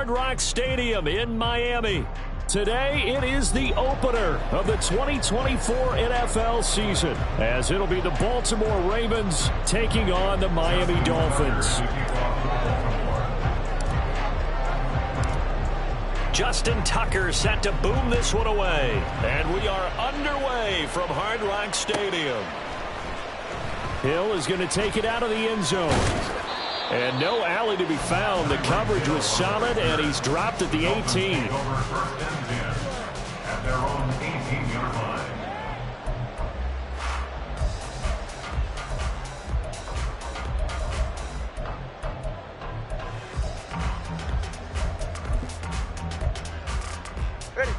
Hard Rock Stadium in Miami. Today, it is the opener of the 2024 NFL season, as it'll be the Baltimore Ravens taking on the Miami Dolphins. Justin Tucker set to boom this one away. And we are underway from Hard Rock Stadium. Hill is going to take it out of the end zone. And no alley to be found. The coverage was solid, and he's dropped at the 18. At their own 18-yard line. Ready.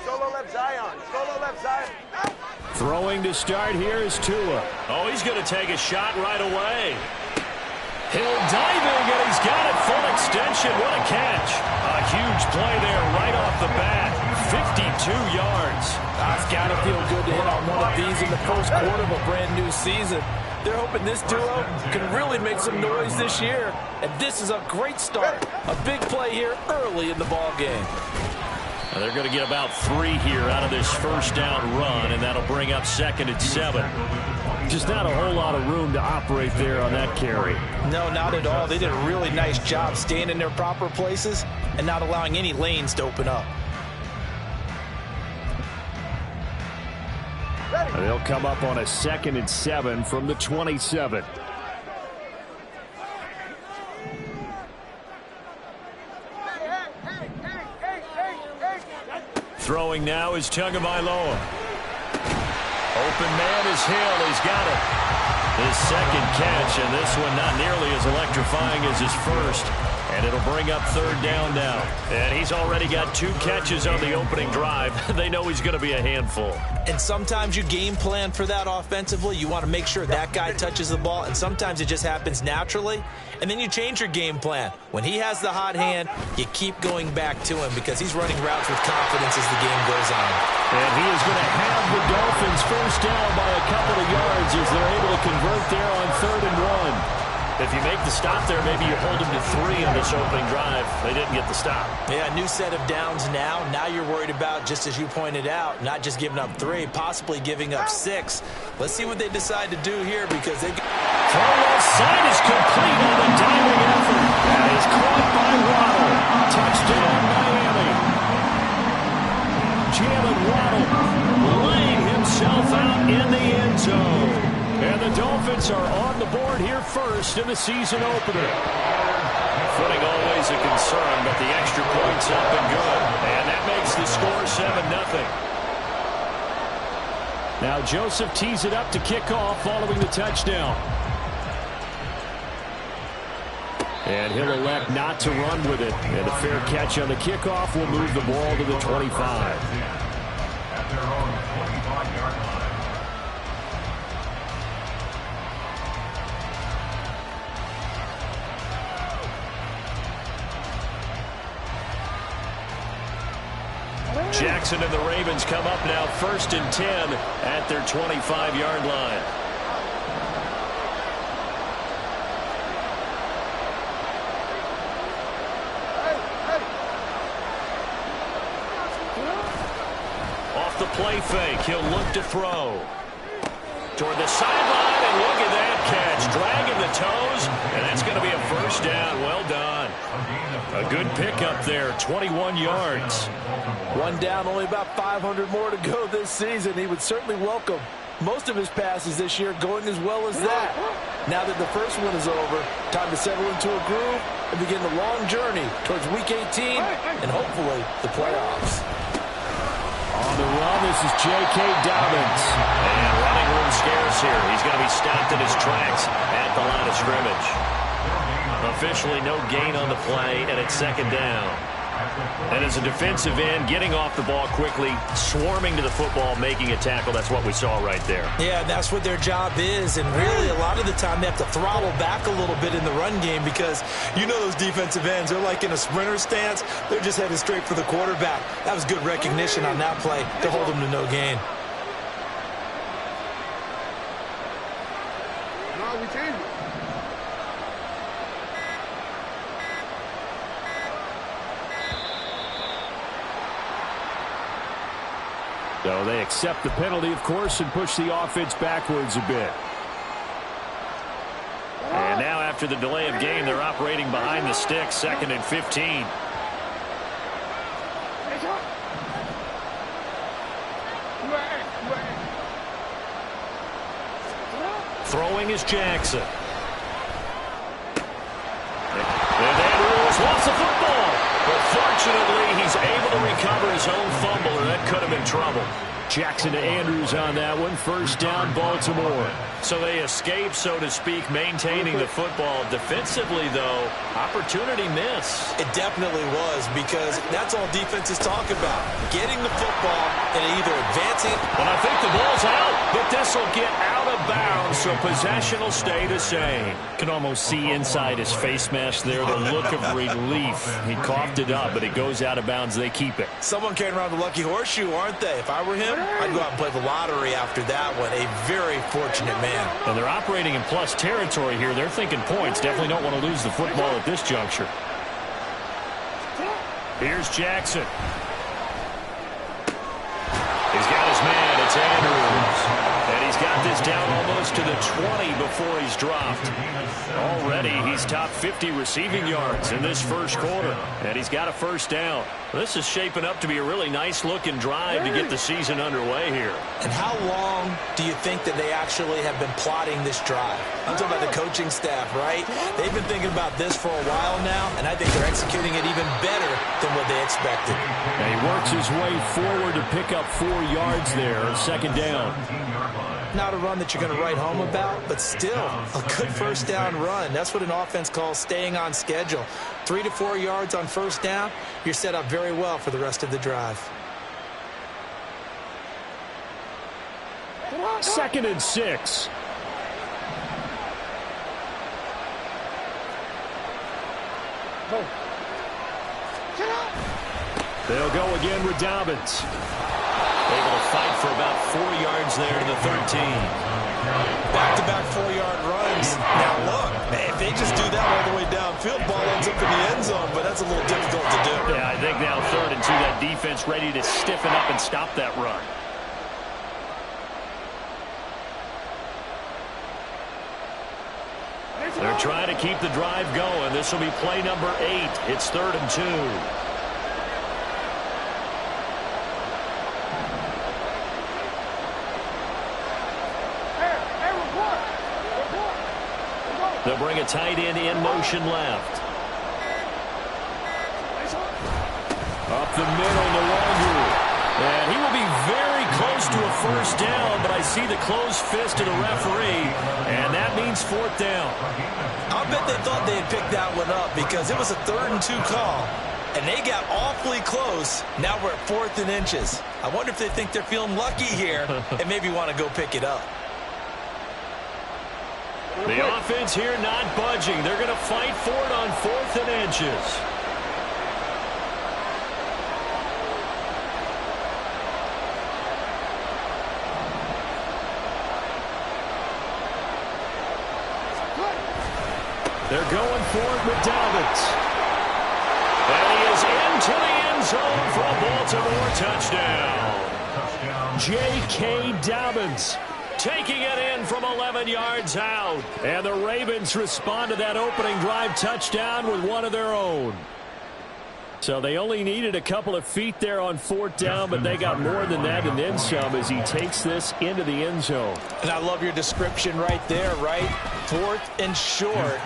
Solo left Zion. Solo left Zion. Throwing to start here is Tua. Oh, he's going to take a shot right away. Hill diving, and he's got it full extension. What a catch. A huge play there right off the bat. 52 yards. It's got to feel good to hit on one of these in the first quarter of a brand new season. They're hoping this duo can really make some noise this year. And this is a great start. A big play here early in the ball game. They're going to get about 3 here out of this first down run, and that'll bring up 2nd and 7. Just not a whole lot of room to operate there on that carry. No, not at all. They did a really nice job staying in their proper places and not allowing any lanes to open up. They'll come up on a 2nd and 7 from the 27. Throwing now is Tagovailoa. Open man is Hill. He's got it. His second catch, and this one not nearly as electrifying as his first. And it'll bring up 3rd down now. And he's already got 2 catches on the opening drive. They know he's going to be a handful. And sometimes you game plan for that offensively. You want to make sure that guy touches the ball, and sometimes it just happens naturally. And then you change your game plan. When he has the hot hand, you keep going back to him because he's running routes with confidence as the game goes on. And he is going to have the Dolphins first down by a couple of yards as they're able to convert there on 3rd and 1. If you make the stop there, maybe you hold them to 3 on this opening drive. They didn't get the stop. Yeah, new set of downs now. Now you're worried about, just as you pointed out, not just giving up 3, possibly giving up 6. Let's see what they decide to do here because they... Throw left side is complete on the diving effort. That is caught by Waddle. Touchdown, Miami. Jalen Waddle laying himself out in the end zone. And the Dolphins are on the board here first in the season opener. Footing always a concern, but the extra point's up and good. And that makes the score 7-0. Now Joseph tees it up to kick off following the touchdown. And he'll elect not to run with it. And a fair catch on the kickoff will move the ball to the 25. At their own 25-yard line. Jackson and the Ravens come up now 1st and 10 at their 25-yard line. Off the play fake, he'll look to throw. Toward the sideline, and look at that catch. Dragging the toes, and that's going to be a first down. Well done. A good pickup there, 21 yards. 1 down, only about 500 more to go this season. He would certainly welcome most of his passes this year going as well as that. Now that the first one is over, time to settle into a groove and begin the long journey towards Week 18 and hopefully the playoffs. On the run, this is J.K. Dobbins. And running room scarce here. He's going to be stopped in his tracks at the line of scrimmage. Officially no gain on the play, and it's 2nd down. And as a defensive end, getting off the ball quickly, swarming to the football, making a tackle, that's what we saw right there. Yeah, that's what their job is, and really a lot of the time they have to throttle back a little bit in the run game because you know those defensive ends, they're like in a sprinter stance. They're just headed straight for the quarterback. That was good recognition on that play to hold them to no gain. No, we changed it. So they accept the penalty, of course, and push the offense backwards a bit. And now after the delay of game, they're operating behind the sticks, 2nd and 15. Throwing is Jackson. And Andrews lost the football. But fortunately, he's able to recover his own fumble, or that could have been trouble. Jackson to Andrews on that one. First down, Baltimore. So they escape, so to speak, maintaining the football. Defensively, though, opportunity miss. It definitely was, because that's all defenses talk about. Getting the football and either advancing. But I think the ball's out. But this will get out of bounds, so possession will stay the same. Can almost see inside his face mask there, the look of relief. He coughed it up, but it goes out of bounds. They keep it. Someone came around the lucky horseshoe, aren't they? If I were him, I'd go out and play the lottery after that one. A very fortunate man. And they're operating in plus territory here. They're thinking points. Definitely don't want to lose the football at this juncture. Here's Jackson. He's got his man. It's Andrews. And he's got this down almost to the 20 before he's dropped. Already, he's top 50 receiving yards in this first quarter. And he's got a first down. This is shaping up to be a really nice-looking drive to get the season underway here. And how long do you think that they actually have been plotting this drive? I'm talking about the coaching staff, right? They've been thinking about this for a while now, and I think they're executing it even better than what they expected. And he works his way forward to pick up 4 yards there. Second down. Not a run that you're going to write home about, but still a good first down run. That's what an offense calls staying on schedule. 3 to 4 yards on first down, you're set up very well for the rest of the drive. 2nd and 6. They'll go again with Dobbins. Able to fight for about 4 yards there to the 13. Back-to-back 4-yard runs. Now look, man, if they just do that all the way downfield, ball ends up in the end zone, but that's a little difficult to do. Yeah, I think now 3rd and 2, that defense ready to stiffen up and stop that run. They're trying to keep the drive going. This will be play number 8. It's 3rd and 2. They'll bring a tight end in motion left. Up the middle, no longer. And he will be very close to a first down, but I see the closed fist of the referee, and that means 4th down. I'll bet they thought they had picked that one up because it was a 3rd and 2 call, and they got awfully close. Now we're at 4th and inches. I wonder if they think they're feeling lucky here and maybe want to go pick it up. The offense here not budging. They're going to fight for it on 4th and inches. They're going for it with Dobbins. And he is into the end zone for a Baltimore touchdown. J.K. Dobbins taking it in from 11 yards out. And the Ravens respond to that opening drive touchdown with one of their own. So they only needed a couple of feet there on 4th down, but they got more than that and then some as he takes this into the end zone. And I love your description right there, right? 4th and short.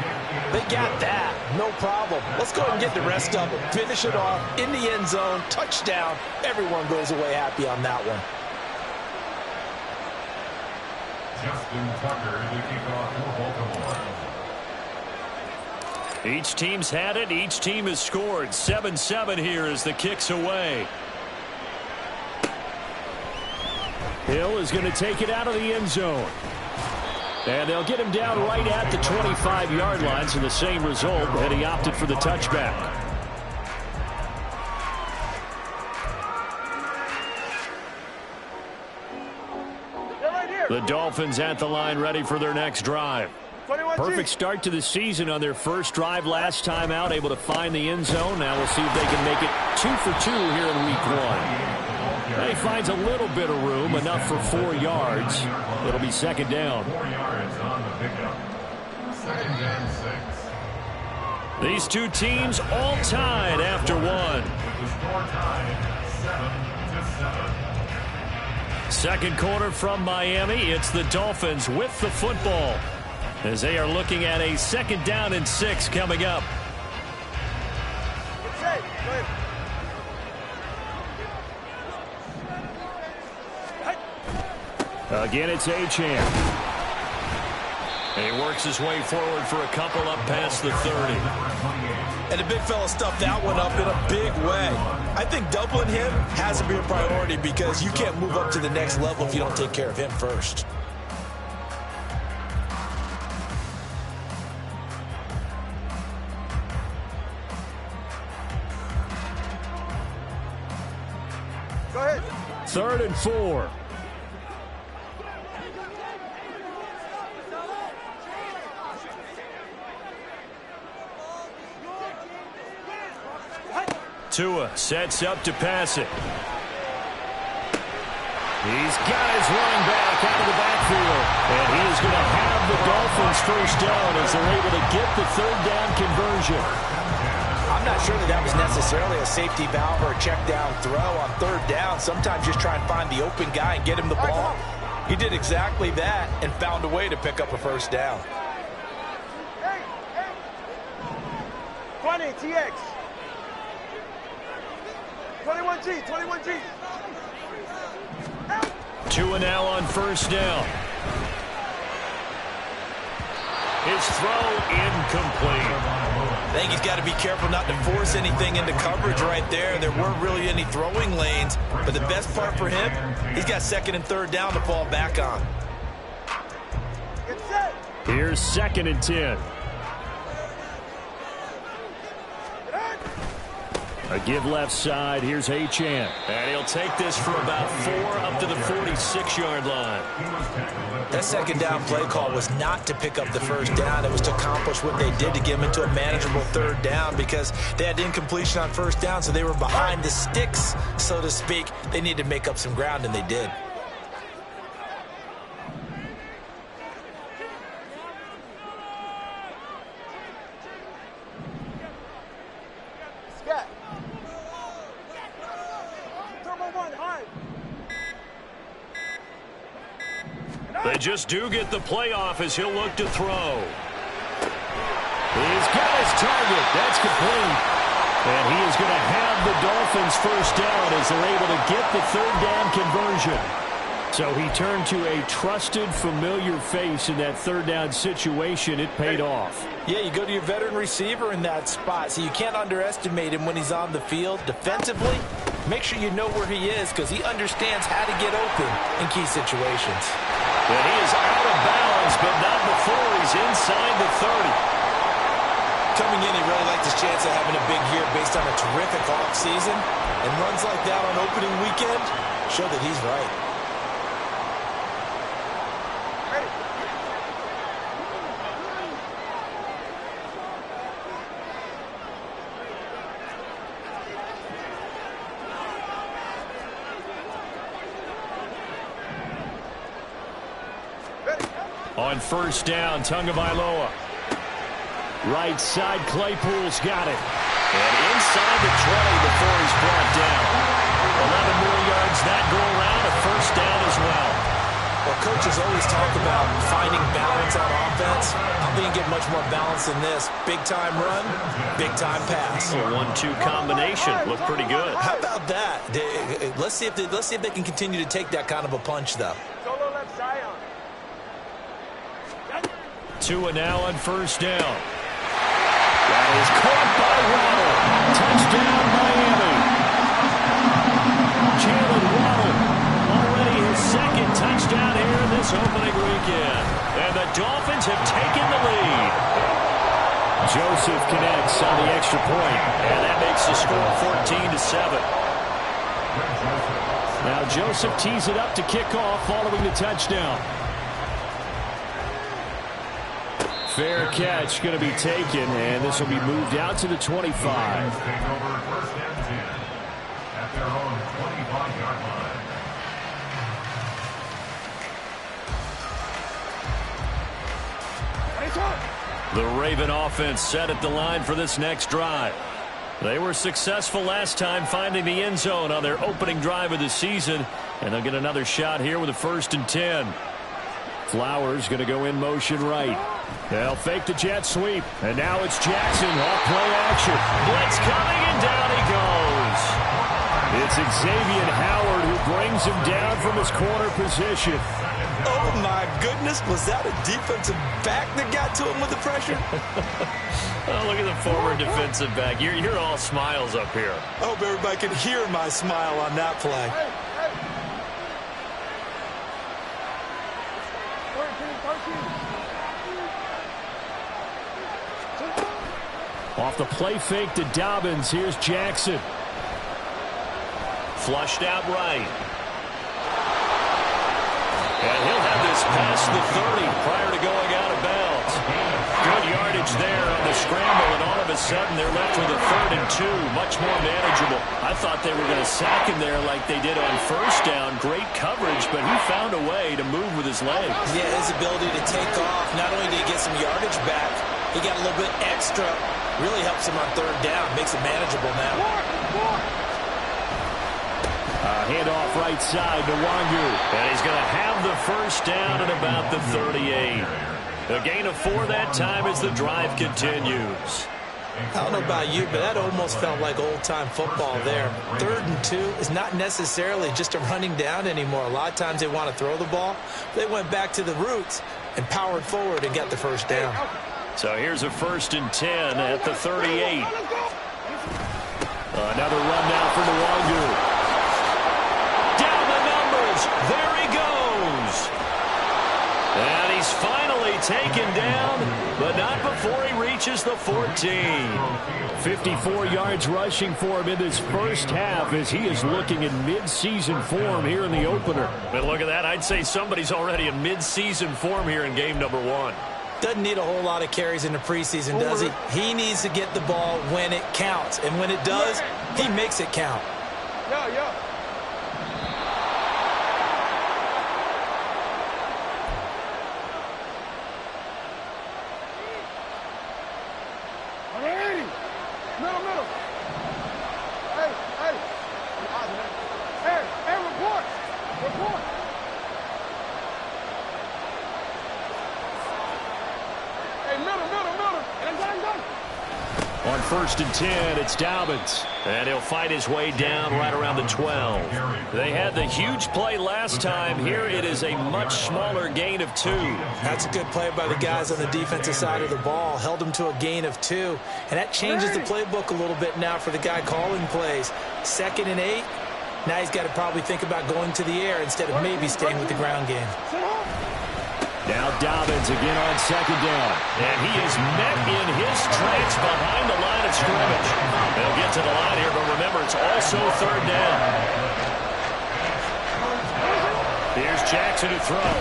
They got that. No problem. Let's go ahead and get the rest of it. Finish it off in the end zone. Touchdown. Everyone goes away happy on that one. Justin Tucker, the kickoff for Baltimore. Each team's had it. Each team has scored. 7-7 here as the kick's away. Hill is going to take it out of the end zone. And they'll get him down right at the 25-yard line, so the same result, and he opted for the touchback. The Dolphins at the line ready for their next drive. Perfect start to the season on their first drive last time out, able to find the end zone. Now we'll see if they can make it 2 for 2 here in week 1. He finds a little bit of room, enough for 4 yards. It'll be second down. 4 yards on the pickup. Second and 6. These two teams all tied after one. The score tied 7-7. Second quarter from Miami. It's the Dolphins with the football as they are looking at a second down and 6 coming up. Again, it's Achane. And he works his way forward for a couple up past the 30. And the big fella stuffed that one up in a big way. I think doubling him has to be a priority because you can't move up to the next level if you don't take care of him first. Go ahead. 3rd and 4. Tua sets up to pass it. He's got his running back out of the backfield. And he is going to have the Dolphins first down as they're able to get the 3rd down conversion. I'm not sure that was necessarily a safety valve or a check down throw on 3rd down. Sometimes just try and find the open guy and get him the ball. He did exactly that and found a way to pick up a first down. 20 TX. 21G, 21G. Tua now on first down. His throw incomplete. I think he's got to be careful not to force anything into coverage right there. There weren't really any throwing lanes, but the best part for him, he's got 2nd and 3rd down to fall back on. Get set. Here's 2nd and 10. A give left side. Here's Achane. And he'll take this for about 4 up to the 46-yard line. That 2nd down play call was not to pick up the first down. It was to accomplish what they did to get them into a manageable 3rd down because they had incompletion on first down, so they were behind the sticks, so to speak. They needed to make up some ground, and they did. They just do get the playoff as he'll look to throw. He's got his target. That's complete. And he is going to have the Dolphins first down as they're able to get the 3rd down conversion. So he turned to a trusted, familiar face in that 3rd down situation. It paid off. Yeah, you go to your veteran receiver in that spot, so you can't underestimate him when he's on the field. Defensively, make sure you know where he is because he understands how to get open in key situations. And he is out of bounds, but not before he's inside the 30. Coming in, he really liked his chance of having a big year based on a terrific offseason. And runs like that on opening weekend show that he's right. On first down, Tagovailoa. Right side, Claypool's got it. And inside the 20 before he's brought down. 11 more yards that go around, a first down as well. Well, coaches always talk about finding balance on offense. I don't think you get much more balance than this. Big-time run, big-time pass. A 1-2 combination. Looked pretty good. How about that? Let's see if they can continue to take that kind of a punch, though. Solo left side. Tua now on first down. That is caught by Waddle. Touchdown, Miami. Jalen Waddle, already his 2nd touchdown here in this opening weekend. And the Dolphins have taken the lead. Joseph connects on the extra point, and that makes the score 14-7. Now Joseph tees it up to kick off following the touchdown. Fair catch going to be taken, and this will be moved out to the 25. Take over 1st and 10 at their own 25-yard line. The Raven offense set at the line for this next drive. They were successful last time finding the end zone on their opening drive of the season, and they'll get another shot here with a 1st and 10. Flowers going to go in motion right. They'll fake the jet sweep, and now it's Jackson off play action. Blitz coming, and down he goes. It's Xavier Howard who brings him down from his corner position. Oh, my goodness. Was that a defensive back that got to him with the pressure? Oh, look at the former defensive back. You're all smiles up here. I hope everybody can hear my smile on that play. Off the play fake to Dobbins. Here's Jackson. Flushed out right. And he'll have this past the 30 prior to going out of bounds. Good yardage there on the scramble, and all of a sudden they're left with a 3rd and 2. Much more manageable. I thought they were going to sack him there like they did on 1st down. Great coverage, but he found a way to move with his legs. Yeah, his ability to take off. Not only did he get some yardage back, he got a little bit extra. Really helps him on 3rd down. Makes it manageable now. Handoff right side to Wangu. And he's going to have the 1st down at about the 38. A gain of 4 that time as the drive continues. I don't know about you, but that almost felt like old-time football there. 3rd and 2 is not necessarily just a running down anymore. A lot of times they want to throw the ball. They went back to the roots and powered forward and got the 1st down. So here's a 1st and 10 at the 38. Another run now for Wangu. There he goes. And he's finally taken down, but not before he reaches the 14. 54 yards rushing for him in this first half as he is looking in mid-season form here in the opener. But look at that. I'd say somebody's already in mid-season form here in game number 1. Doesn't need a whole lot of carries in the preseason, does he? He needs to get the ball when it counts. And when it does, he makes it count. Yo. Middle. Hey, report. Hey, middle. And done. On 1st and 10, it's Dobbins. And he'll fight his way down right around the 12. They had the huge play last time. Here it is a much smaller gain of 2. That's a good play by the guys on the defensive side of the ball. Held them to a gain of 2. And that changes the playbook a little bit now for the guy calling plays. 2nd and 8. Now he's got to probably think about going to the air instead of maybe staying with the ground game. Now Dobbins again on 2nd down. And he is met in his tracks behind the line of scrimmage. They'll get to the line here, but remember, it's also 3rd down. Here's Jackson to throw.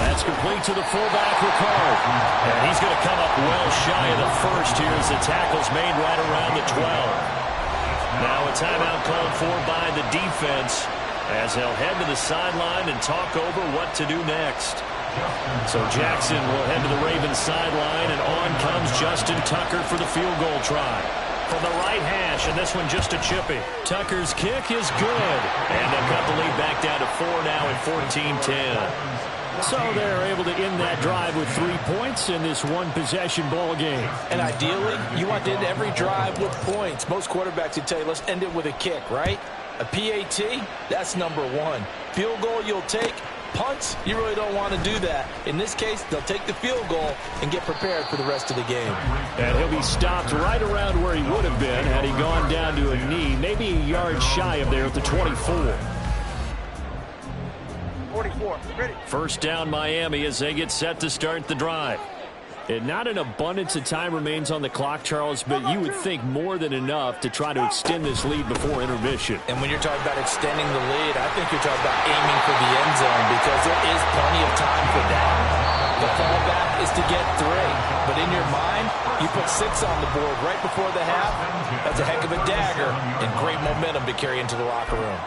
That's complete to the fullback, Ricard. And he's going to come up well shy of the 1st here as the tackle's made right around the 12. Now a timeout called for by the defense, as they'll head to the sideline and talk over what to do next. So Jackson will head to the Ravens sideline, and on comes Justin Tucker for the field goal try. From the right hash, and this one just a chippy. Tucker's kick is good, and they'll cut the lead back down to 4 now at 14-10. So they're able to end that drive with 3 points in this one-possession ball game. And ideally, you want to end every drive with points. Most quarterbacks would tell you, let's end it with a kick, right? A PAT, that's number 1. Field goal you'll take. Punts, you really don't want to do that. In this case, they'll take the field goal and get prepared for the rest of the game. And he'll be stopped right around where he would have been had he gone down to a knee, maybe a yard shy of there at the 24. 44, ready. 1st down Miami as they get set to start the drive. And not an abundance of time remains on the clock, Charles, but you would think more than enough to try to extend this lead before intermission. And when you're talking about extending the lead, I think you're talking about aiming for the end zone because there is plenty of time for that. The fallback is to get 3. But in your mind, you put 6 on the board right before the half. That's a heck of a dagger and great momentum to carry into the locker room.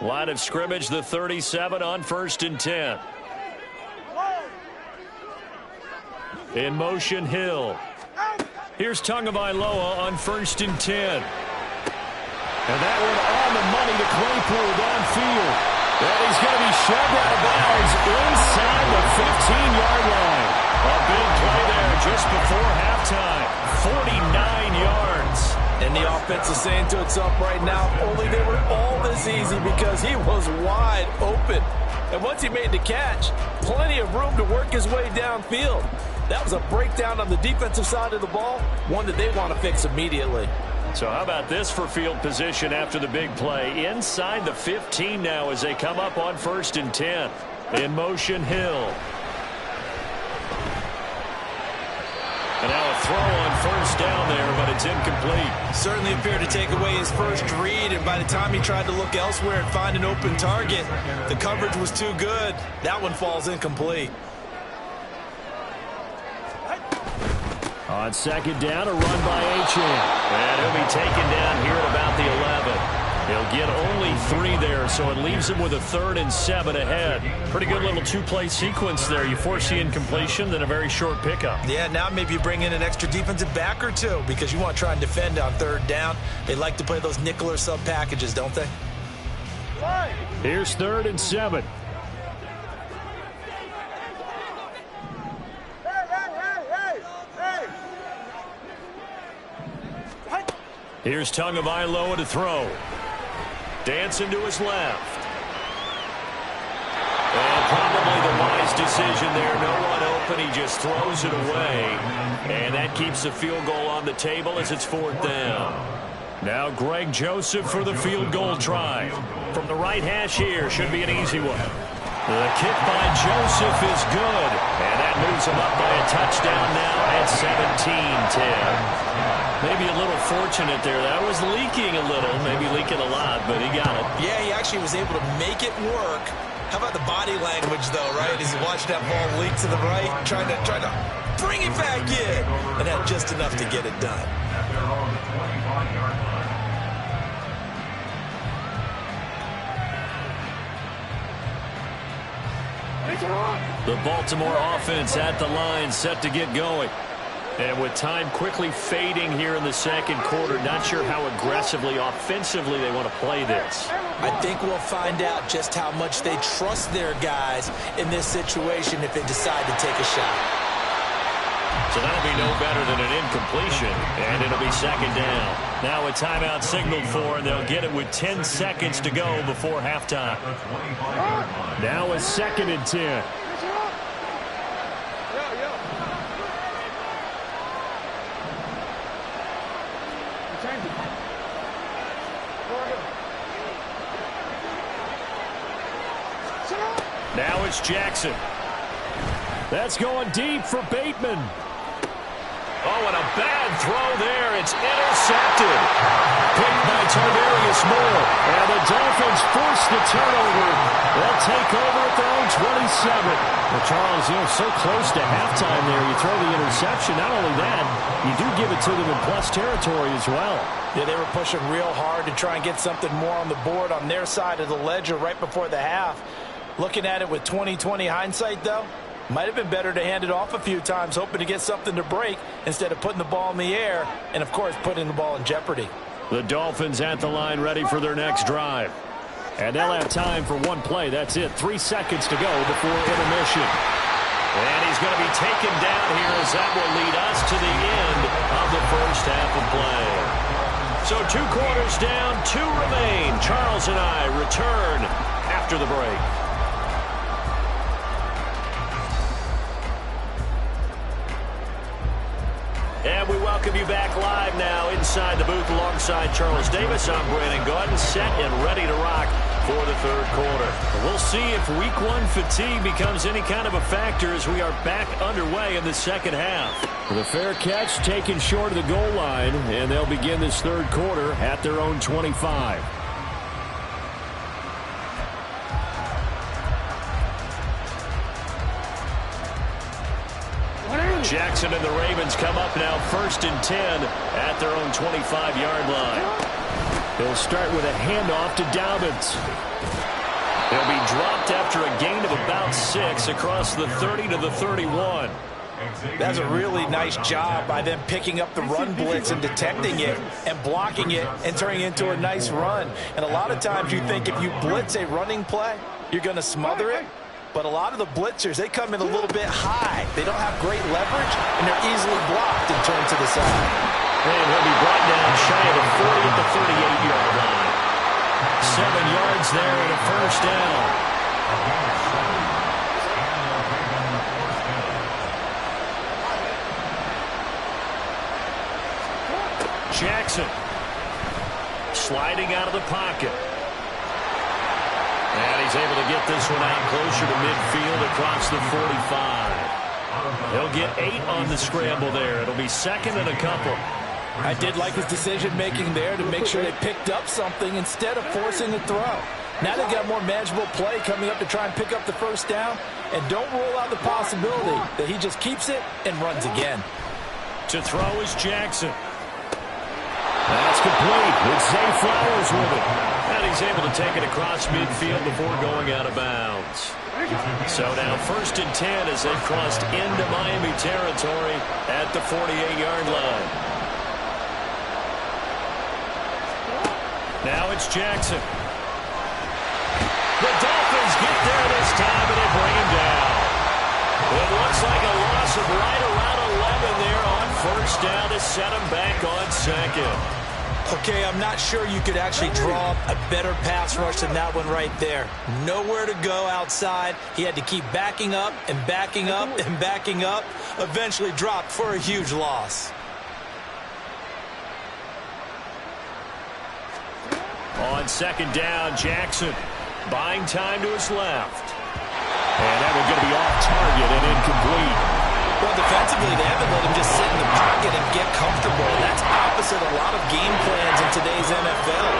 Line of scrimmage, the 37 on 1st and 10. In motion, Hill. Here's Tagovailoa on 1st and 10. And that one on the money to Claypool downfield. And he's going to be shoved out of bounds inside the 15-yard line. A big play there just before halftime. 49 yards. And the offense is saying to itself right now, only they were all this easy because he was wide open. And once he made the catch, plenty of room to work his way downfield. That was a breakdown on the defensive side of the ball, one that they want to fix immediately. So how about this for field position after the big play? Inside the 15 now as they come up on 1st and 10. In motion, Hill. And now a throw on 1st down there, but it's incomplete. Certainly appeared to take away his first read, and by the time he tried to look elsewhere and find an open target, the coverage was too good. That one falls incomplete. On 2nd down, a run by Achane. And he'll be taken down here at about the 11. He'll get only 3 there, so it leaves him with a 3rd and 7 ahead. Pretty good little 2-play sequence there. You force the incompletion, then a very short pickup. Yeah, now maybe you bring in an extra defensive back or two because you want to try and defend on 3rd down. They like to play those nickel or sub packages, don't they? Here's 3rd and 7. Here's Tagovailoa to throw. Dancing to his left. And probably the wise decision there. No one open. He just throws it away. And that keeps the field goal on the table as it's 4th down. Now Greg Joseph for the field goal try. From the right hash here. Should be an easy one. The kick by Joseph is good. And that moves him up by a touchdown now at 17-10. Maybe a little fortunate there. That was leaking a little, maybe leaking a lot, but he got it. Yeah, he actually was able to make it work. How about the body language, though, right? As he watched that ball leak to the right, trying to bring it back in, and had just enough to get it done. The Baltimore offense at the line, set to get going. And with time quickly fading here in the 2nd quarter, not sure how aggressively, offensively they want to play this. I think we'll find out just how much they trust their guys in this situation if they decide to take a shot. So that'll be no better than an incompletion, and it'll be 2nd down. Now a timeout signaled for, and they'll get it with 10 seconds to go before halftime. Now a 2nd and 10. Now it's Jackson. That's going deep for Bateman. Oh, and a bad throw there. It's intercepted. Picked by Tarvarius Moore. And the Dolphins force the turnover. They'll take over at their own 27. Well, Charles, so close to halftime there. You throw the interception. Not only that, you do give it to them in plus territory as well. Yeah, they were pushing real hard to try and get something more on the board on their side of the ledger right before the half. Looking at it with 20/20 hindsight, though, might have been better to hand it off a few times, hoping to get something to break instead of putting the ball in the air and, of course, putting the ball in jeopardy. The Dolphins at the line ready for their next drive. And they'll have time for one play. That's it. 3 seconds to go before intermission. And he's going to be taken down here as that will lead us to the end of the first half of play. So 2 quarters down, 2 remain. Charles and I return after the break. And we welcome you back live now inside the booth alongside Charles Davis. I'm Brandon Gaudin, set and ready to rock for the 3rd quarter. We'll see if week 1 fatigue becomes any kind of a factor as we are back underway in the 2nd half. The fair catch taken short of the goal line, and they'll begin this 3rd quarter at their own 25. Jackson and the Ravens come up now 1st and 10 at their own 25-yard line. He'll start with a handoff to Dobbins. He'll be dropped after a gain of about 6 across the 30 to the 31. That's a really nice job by them picking up the run blitz and detecting it and blocking it and turning it into a nice run. And a lot of times you think if you blitz a running play, you're going to smother it. But a lot of the blitzers, they come in a little bit high. They don't have great leverage, and they're easily blocked and turned to the side. And he'll be brought down shy of the 40 at the 38-yard line. 7 yards there and a first down. Jackson sliding out of the pocket. And he's able to get this one out closer to midfield across the 45. He'll get 8 on the scramble there. It'll be second and a couple. I did like his decision-making there to make sure they picked up something instead of forcing a throw. Now they've got more manageable play coming up to try and pick up the first down. And don't rule out the possibility that he just keeps it and runs again. To throw is Jackson. That's complete. It's Zay Flowers with it. And he's able to take it across midfield before going out of bounds. So now 1st and 10 as they've crossed into Miami territory at the 48-yard line. Now it's Jackson. The Dolphins get there this time and they bring him down. It looks like a loss of right around 11 there on first down to set him back on second. Okay, I'm not sure you could actually draw up a better pass rush than that one right there. Nowhere to go outside. He had to keep backing up and backing up and backing up. Eventually dropped for a huge loss. On second down, Jackson buying time to his left. And that one's going to be off target and incomplete. Well, defensively, they haven't let him just sit in the pocket and get comfortable. That's opposite a lot of game plans in today's NFL.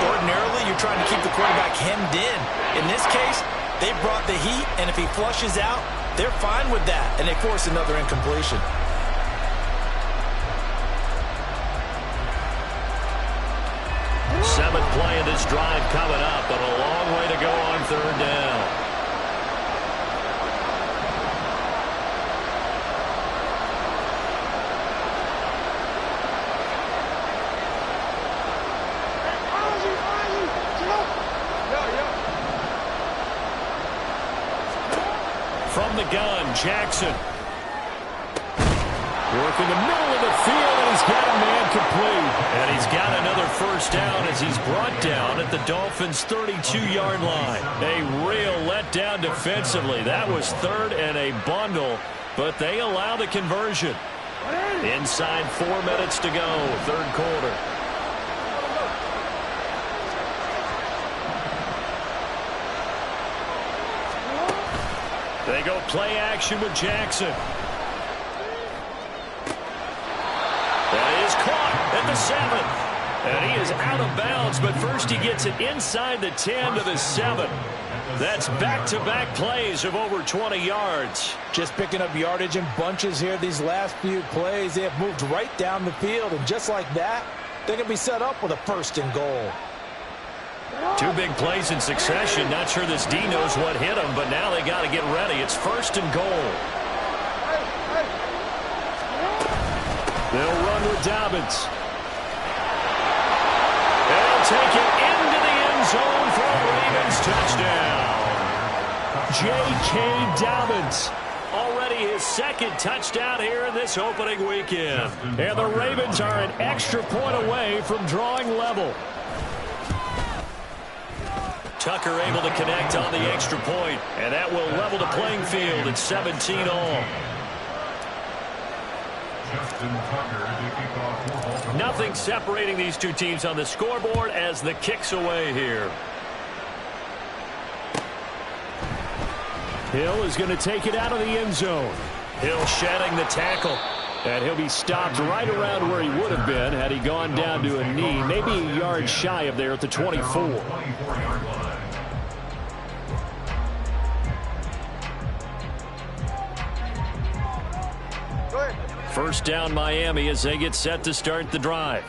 Ordinarily, you're trying to keep the quarterback hemmed in. In this case, they brought the heat, and if he flushes out, they're fine with that, and they force another incompletion. Seventh play of this drive coming up, but a long way to go on third down. From the gun, Jackson. Working the middle of the field, and he's got a man complete. And he's got another first down as he's brought down at the Dolphins' 32-yard line. A real letdown defensively. That was third and a bundle, but they allow the conversion. Inside 4 minutes to go, third quarter. They go play action with Jackson. That is caught at the 7. And he is out of bounds, but first he gets it inside the 10 to the 7. That's back-to-back plays of over 20 yards. Just picking up yardage in bunches here these last few plays. They have moved right down the field, and just like that, they're going to be set up with a 1st and goal. 2 big plays in succession. Not sure this D knows what hit him, but now they got to get ready. It's 1st and goal. They'll run with Dobbins. They'll take it into the end zone for a Ravens touchdown. J.K. Dobbins. Already his 2nd touchdown here in this opening weekend. And the Ravens are an extra point away from drawing level. Tucker able to connect on the extra point, and that will level the playing field at 17 all. Nothing separating these two teams on the scoreboard as the kick's away here. Hill is going to take it out of the end zone. Hill shedding the tackle. And he'll be stopped right around where he would have been had he gone down to a knee, maybe a yard shy of there at the 24. First down Miami as they get set to start the drive.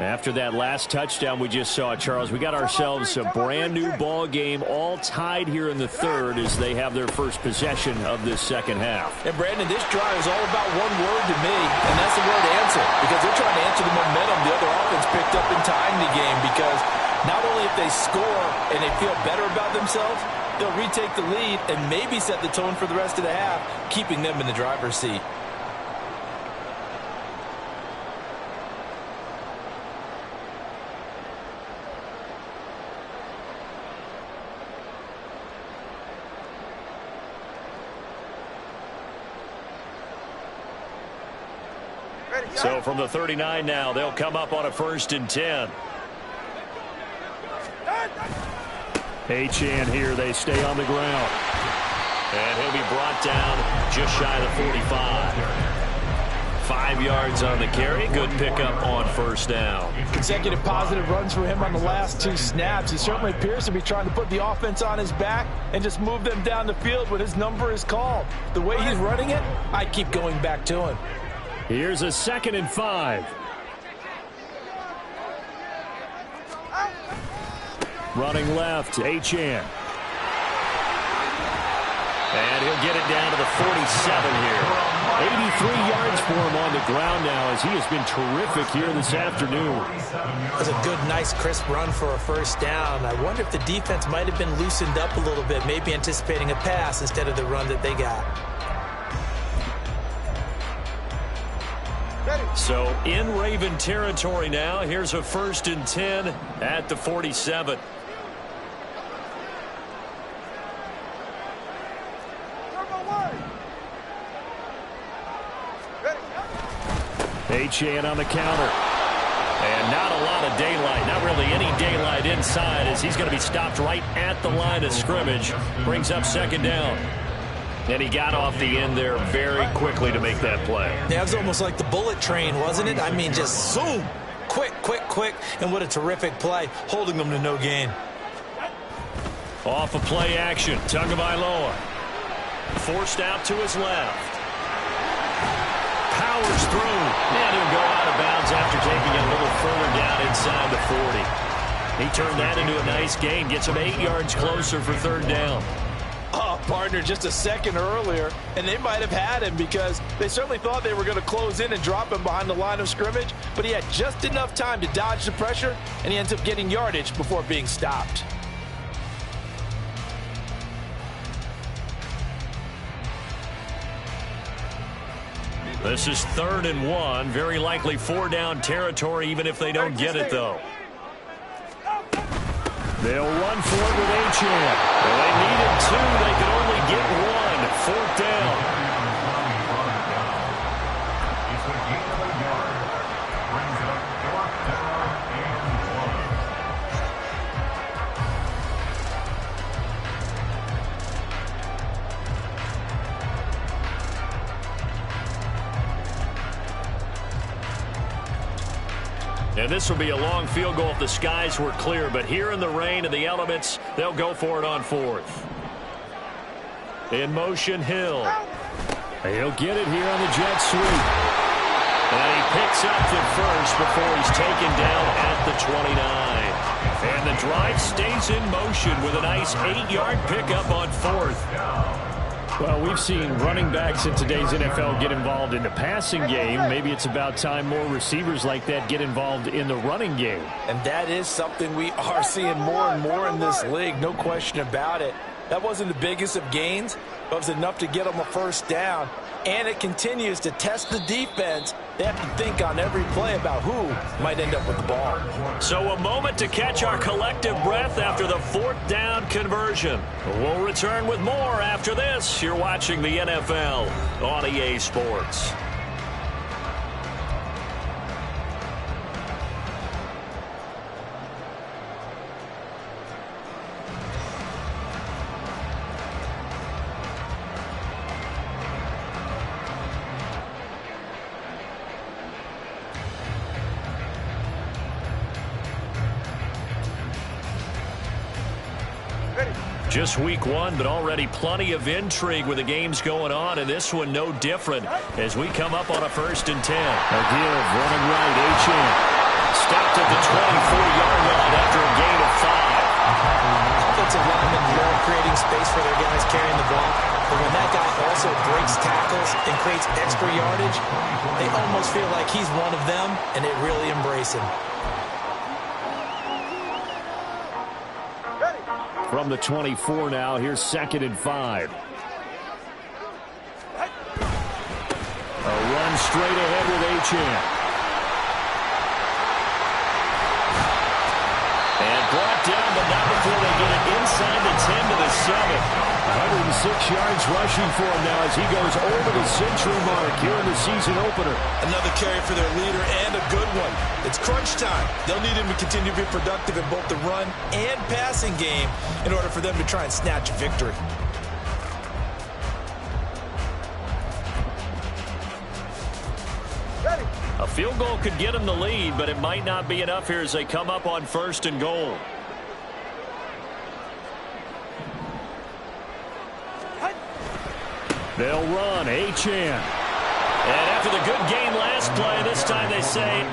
After that last touchdown we just saw, Charles, we got ourselves a brand new ball game, all tied here in the third as they have their first possession of this second half. And Brandon, this drive is all about one word to me, and that's the word answer, because they're trying to answer the momentum the other offense picked up in tying the game, because not only if they score and they feel better about themselves, they'll retake the lead and maybe set the tone for the rest of the half, keeping them in the driver's seat. So from the 39 now, they'll come up on a 1st and 10. Achane here, they stay on the ground. And he'll be brought down just shy of the 45. 5 yards on the carry. Good pickup on 1st down. Consecutive positive runs for him on the last 2 snaps. He certainly appears to be trying to put the offense on his back and just move them down the field when his number is called. The way he's running it, I keep going back to him. Here's a 2nd and 5. Running left, Achane. And he'll get it down to the 47 here. 83 yards for him on the ground now as he has been terrific here this afternoon. It was a good, nice, crisp run for a 1st down. I wonder if the defense might have been loosened up a little bit, maybe anticipating a pass instead of the run that they got. So in Raven territory now. Here's a 1st and 10 at the 47. Achane on the counter. And not a lot of daylight. Not really any daylight inside as he's going to be stopped right at the line of scrimmage. Brings up 2nd down. And he got off the end there very quickly to make that play. Yeah, it was almost like the bullet train, wasn't it? I mean, just zoom. Quick, quick, quick. And what a terrific play, holding them to no gain. Off of play action, Tagovailoa. Forced out to his left. Powers through. And he'll go out of bounds after taking it a little further down inside the 40. He turned that into a nice gain. Gets him 8 yards closer for 3rd down. Oh, partner, just a second earlier, and they might have had him because they certainly thought they were going to close in and drop him behind the line of scrimmage, but he had just enough time to dodge the pressure, and he ends up getting yardage before being stopped. This is 3rd and 1. Very likely 4-down territory, even if they don't get it, though. They'll run for it with Achane. Well, they needed 2. They could only get 1. 4th down. And this will be a long field goal if the skies were clear. But here in the rain and the elements, they'll go for it on 4th. In motion, Hill. He'll get it here on the jet sweep. And he picks up the first before he's taken down at the 29. And the drive stays in motion with a nice 8-yard pickup on 4th. Well, we've seen running backs in today's NFL get involved in the passing game. Maybe it's about time more receivers like that get involved in the running game. And that is something we are seeing more and more in this league, no question about it. That wasn't the biggest of gains, but it was enough to get them a 1st down. And it continues to test the defense. They have to think on every play about who might end up with the ball. So a moment to catch our collective breath after the 4th down conversion. We'll return with more after this. You're watching the NFL on EA Sports. Just week 1, but already plenty of intrigue with the games going on, and this one no different as we come up on a 1st and 10. A give, running right, Achane. stopped at the 24-yard line after a gain of 5. Offensive linemen love creating space for their guys carrying the ball. But when that guy also breaks tackles and creates extra yardage, they almost feel like he's one of them, and they really embrace him. From the 24 now, here's 2nd and 5. A run straight ahead with Achane. And brought down, but not before they get it inside the 10 to the 7. 106 yards rushing for him now as he goes over the century mark here in the season opener. Another carry for their leader, and a good one. It's crunch time. They'll need him to continue to be productive in both the run and passing game in order for them to try and snatch a victory. A field goal could get them the lead, but it might not be enough here as they come up on 1st and goal. They'll run. Achane. And after the good gain last play, this time they say,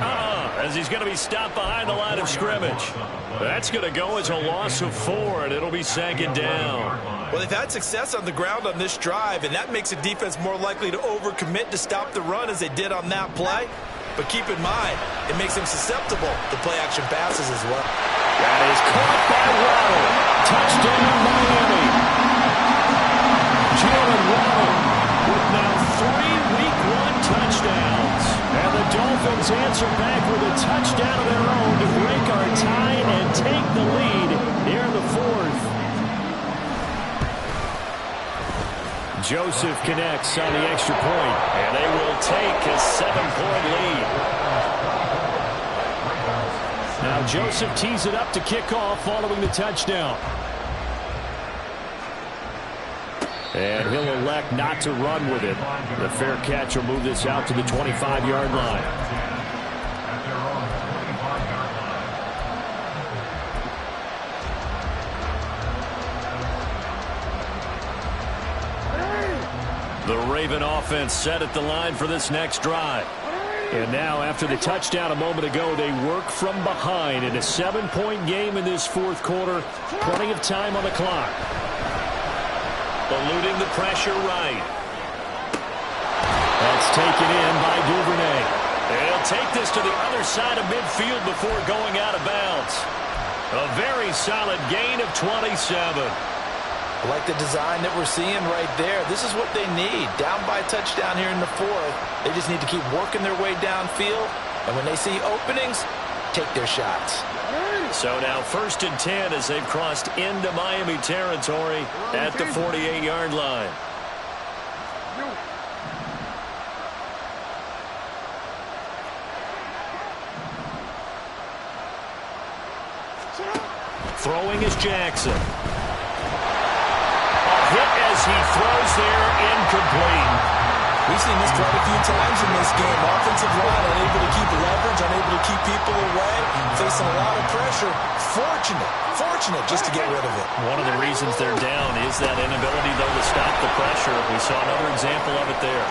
as he's going to be stopped behind the line of scrimmage. That's going to go as a loss of 4, and it'll be 2nd down. Well, they've had success on the ground on this drive, and that makes a defense more likely to overcommit to stop the run as they did on that play. But keep in mind, it makes them susceptible to play-action passes as well. That is caught by Waddle. Touchdown, Miami. Jalen Waddle with now 3 Week 1 touchdowns. And the Dolphins answer back with a touchdown of their own to break our tie and take the lead here in the 4th. Joseph connects on the extra point, and they will take a 7-point lead. Now Joseph tees it up to kick off following the touchdown. And he'll elect not to run with it. The fair catch will move this out to the 25-yard line. The Raven offense set at the line for this next drive. And now, after the touchdown a moment ago, they work from behind in a 7-point game in this 4th quarter. Plenty of time on the clock. Eluding the pressure right. That's taken in by Duvernay. They'll take this to the other side of midfield before going out of bounds. A very solid gain of 27. I like the design that we're seeing right there. This is what they need. Down by a touchdown here in the 4th. They just need to keep working their way downfield. And when they see openings, take their shots. So now 1st and 10 as they've crossed into Miami territory at the 48-yard line. Throwing is Jackson. A hit as he throws there, incomplete. We've seen this quite a few times in this game. Offensive line unable to keep leverage, unable to keep people away, facing a lot of pressure. Fortunate just to get rid of it. One of the reasons they're down is that inability, though, to stop the pressure. We saw another example of it there.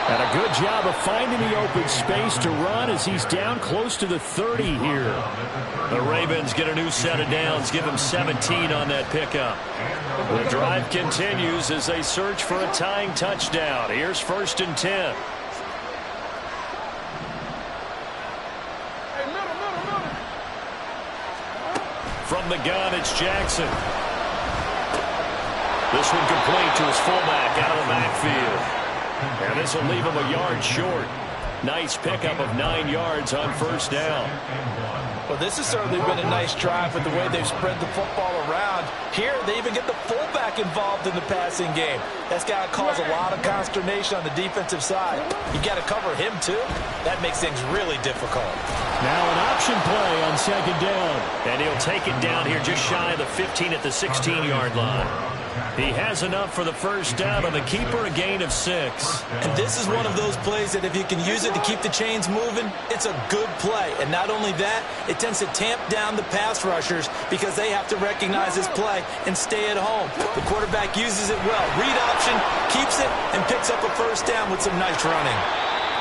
And a good job of finding the open space to run as he's down close to the 30 here. The Ravens get a new set of downs, give them 17 on that pickup. The drive continues as they search for a tying touchdown. Here's 1st and 10. From the gun, it's Jackson. This one complete to his fullback out of the backfield. And this will leave him a yard short. Nice pickup of 9 yards on 1st down. Well, this has certainly been a nice drive with the way they've spread the football around. Here, they even get the fullback involved in the passing game. That's got to cause a lot of consternation on the defensive side. You got to cover him, too. That makes things really difficult. Now an option play on 2nd down. And he'll take it down here just shy of the 15 at the 16-yard line. He has enough for the 1st down, and the keeper a gain of 6. And this is one of those plays that if you can use it to keep the chains moving, it's a good play. And not only that, it tends to tamp down the pass rushers because they have to recognize this play and stay at home. The quarterback uses it well. Read option, keeps it, and picks up a 1st down with some nice running.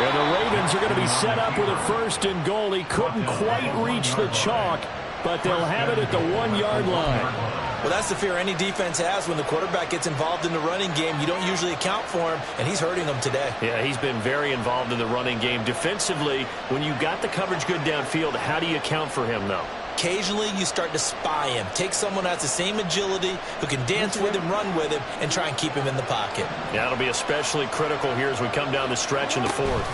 And the Ravens are going to be set up with a 1st and goal. He couldn't quite reach the chalk, but they'll have it at the 1-yard line. Well, that's the fear any defense has when the quarterback gets involved in the running game. You don't usually account for him, and he's hurting them today. Yeah, he's been very involved in the running game. Defensively, when you got the coverage good downfield, how do you account for him, though? Occasionally, you start to spy him. Take someone who has the same agility, who can dance with him, run with him, and try and keep him in the pocket. Yeah, it'll be especially critical here as we come down the stretch in the 4th.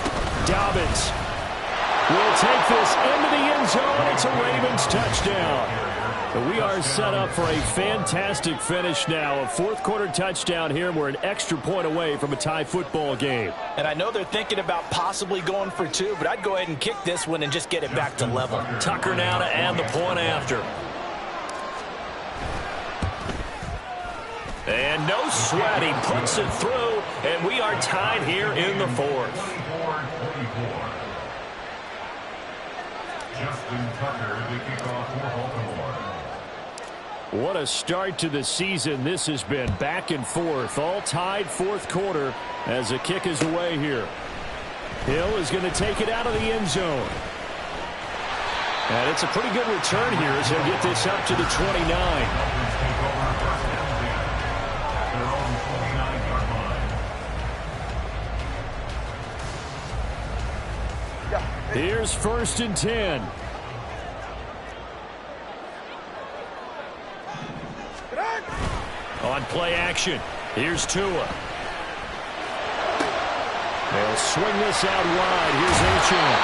Dobbins will take this into the end zone. It's a Ravens touchdown. We are set up for a fantastic finish now. A 4th quarter touchdown here. We're an extra point away from a tie football game. And I know they're thinking about possibly going for 2, but I'd go ahead and kick this one and just get it back to level. Tucker now to add the point after. And no sweat. He puts it through, and we are tied here in the 4th. 24-24. Justin Tucker to kick off for Baltimore. What a start to the season this has been. Back and forth, all tied 4th quarter as the kick is away here. Hill is going to take it out of the end zone. And it's a pretty good return here as he'll get this up to the 29. Here's 1st and 10. On play action, here's Tua. They'll swing this out wide. Here's Achane.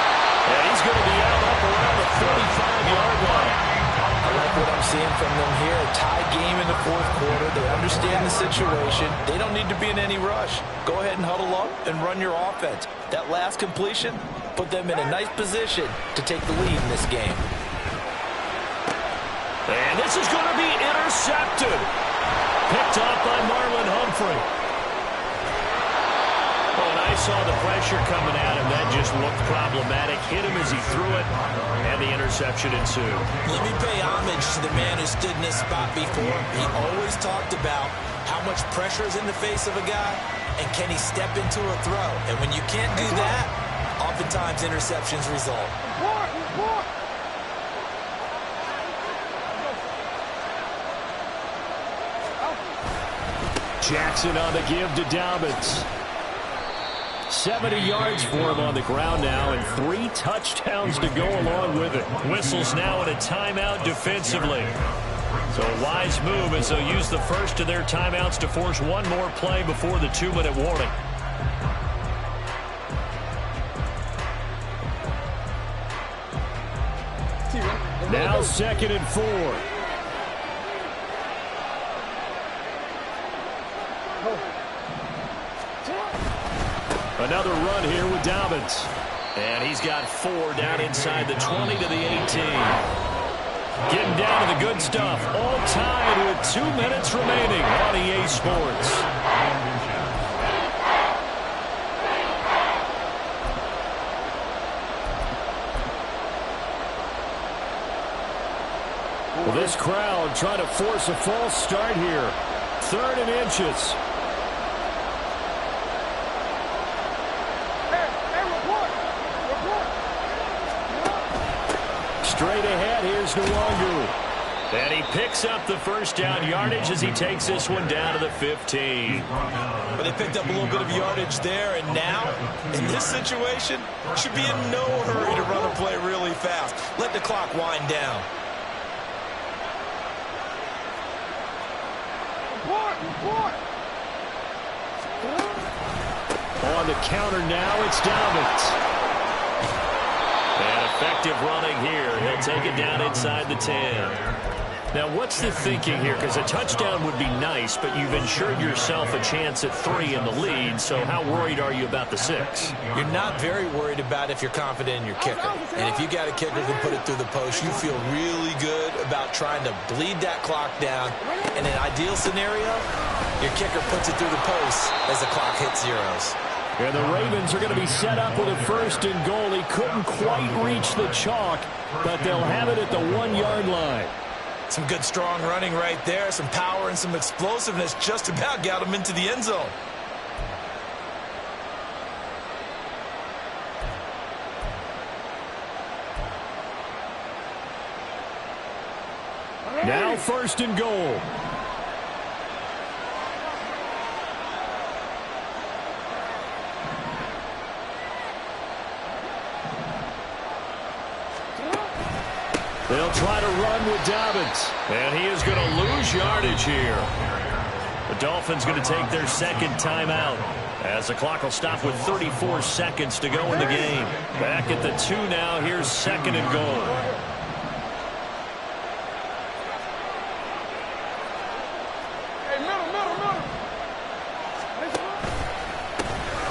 And he's going to be out up around the 35-yard line. I like what I'm seeing from them here. A tie game in the 4th quarter. They understand the situation. They don't need to be in any rush. Go ahead and huddle up and run your offense. That last completion put them in a nice position to take the lead in this game. And this is going to be intercepted. Picked off by Marlon Humphrey. Oh, and I saw the pressure coming at him. That just looked problematic. Hit him as he threw it, and the interception ensued. Let me pay homage to the man who stood in this spot before. He always talked about how much pressure is in the face of a guy, and can he step into a throw. And when you can't do that, oftentimes interceptions result. Jackson on the give to Dobbins. 70 yards for him on the ground now, and 3 touchdowns to go along with it. Whistles now in a timeout defensively. So a wise move as they'll use the first of their timeouts to force one more play before the 2-minute warning. Now 2nd and 4. Another run here with Dobbins. And he's got 4 down inside the 20 to the 18. Getting down to the good stuff. All tied with 2 minutes remaining on EA Sports. Well, this crowd trying to force a false start here. 3rd and inches. Straight ahead, here's Nwangu. And he picks up the first down yardage as he takes this one down to the 15. But they picked up a little bit of yardage there, and now, in this situation, should be in no hurry to run a play really fast. Let the clock wind down. On the counter now, it's Dobbins. And effective running here. He'll take it down inside the 10. Now, what's the thinking here? Because a touchdown would be nice, but you've ensured yourself a chance at 3 in the lead, so how worried are you about the 6? You're not very worried about if you're confident in your kicker. And if you got a kicker who can put it through the post, you feel really good about trying to bleed that clock down. In an ideal scenario, your kicker puts it through the post as the clock hits zeros. And the Ravens are going to be set up with a 1st and goal. He couldn't quite reach the chalk, but they'll have it at the 1-yard line. Some good strong running right there. Some power and some explosiveness just about got him into the end zone. Now 1st and goal. They'll try to run with Dobbins. And he is going to lose yardage here. The Dolphins going to take their 2nd timeout, as the clock will stop with 34 seconds to go in the game. Back at the 2 now. Here's 2nd and goal. Hey, middle.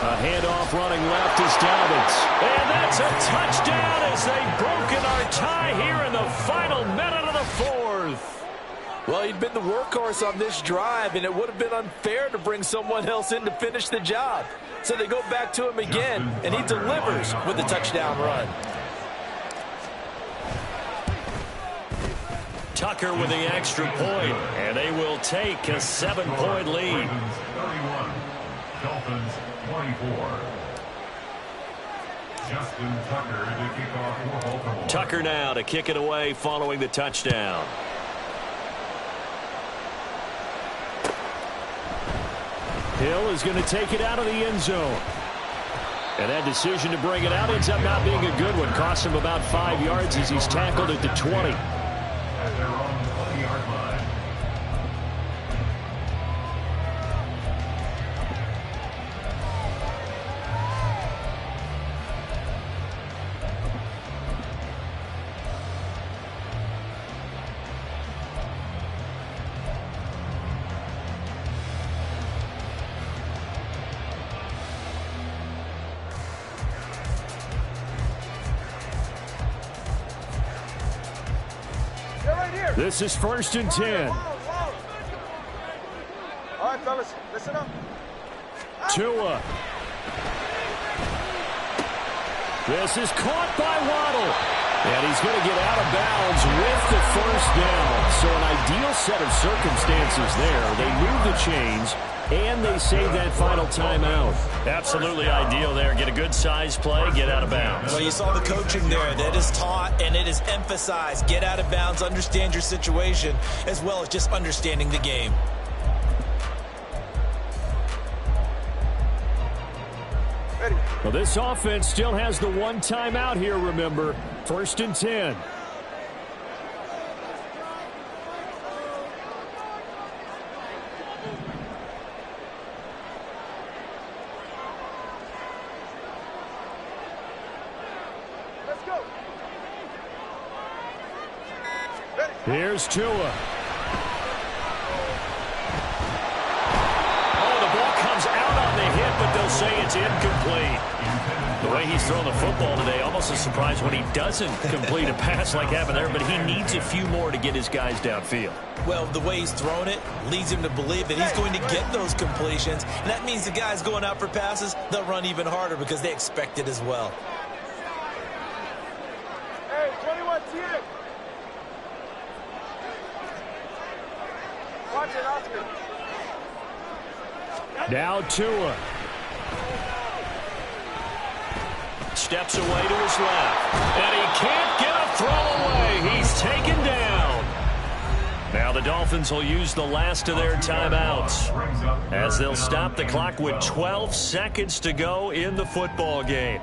A handoff running left is Dobbins. And that's a touchdown as they've broken our tie here in the final minute of the 4th. Well, he'd been the workhorse on this drive, and it would have been unfair to bring someone else in to finish the job. So they go back to him again, and he delivers with the touchdown run. Tucker with the extra point, and they will take a 7-point lead. Ravens 31, Dolphins 24. Justin Tucker to kick off for Baltimore. Tucker now to kick it away following the touchdown. Hill is going to take it out of the end zone. And that decision to bring it out ends up not being a good one. Cost him about 5 yards as he's tackled at the 20. At their own 20-yard line. This is 1st and 10. All right, fellas, listen up. Tua. This is caught by Waddle. And he's going to get out of bounds with the 1st down. So an ideal set of circumstances there. They move the chains, and they save that final timeout. Absolutely ideal there. Get a good size play, get out of bounds. Well, you saw the coaching there. That is taught and it is emphasized. Get out of bounds, understand your situation, as well as just understanding the game. Well, this offense still has the 1 timeout here, remember. 1st and 10. Let's go. Here's Tua. Oh, the ball comes out on the hit, but they'll say it's incomplete. The way he's throwing the football today, almost a surprise when he doesn't complete a pass like happened there, but he needs a few more to get his guys downfield. Well, the way he's thrown it leads him to believe that he's going to get those completions. And that means the guys going out for passes, they'll run even harder because they expect it as well. Hey, 21 TN. Watch it, Oscar. Now Tua. Steps away to his left. And he can't get a throw away. He's taken down. Now the Dolphins will use the last of their timeouts as they'll stop the clock with 12 seconds to go in the football game.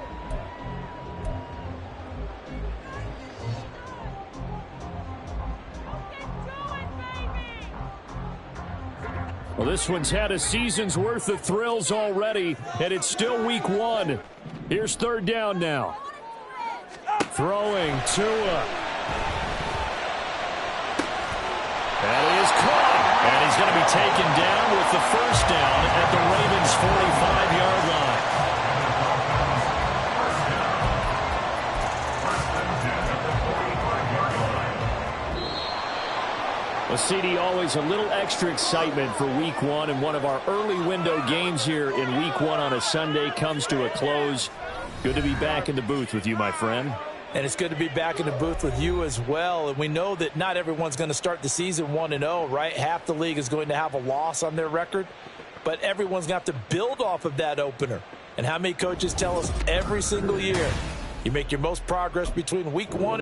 Well, this one's had a season's worth of thrills already, and it's still week 1. Here's 3rd down now. Throwing Tua. That is caught. And he's going to be taken down with the 1st down at the Ravens' 45-yard line. Well, CD, always a little extra excitement for week 1, and one of our early window games here in week 1 on a Sunday comes to a close. Good to be back in the booth with you, my friend. And it's good to be back in the booth with you as well. And we know that not everyone's going to start the season 1-0, right? Half the league is going to have a loss on their record. But everyone's going to have to build off of that opener. And how many coaches tell us every single year, you make your most progress between week 1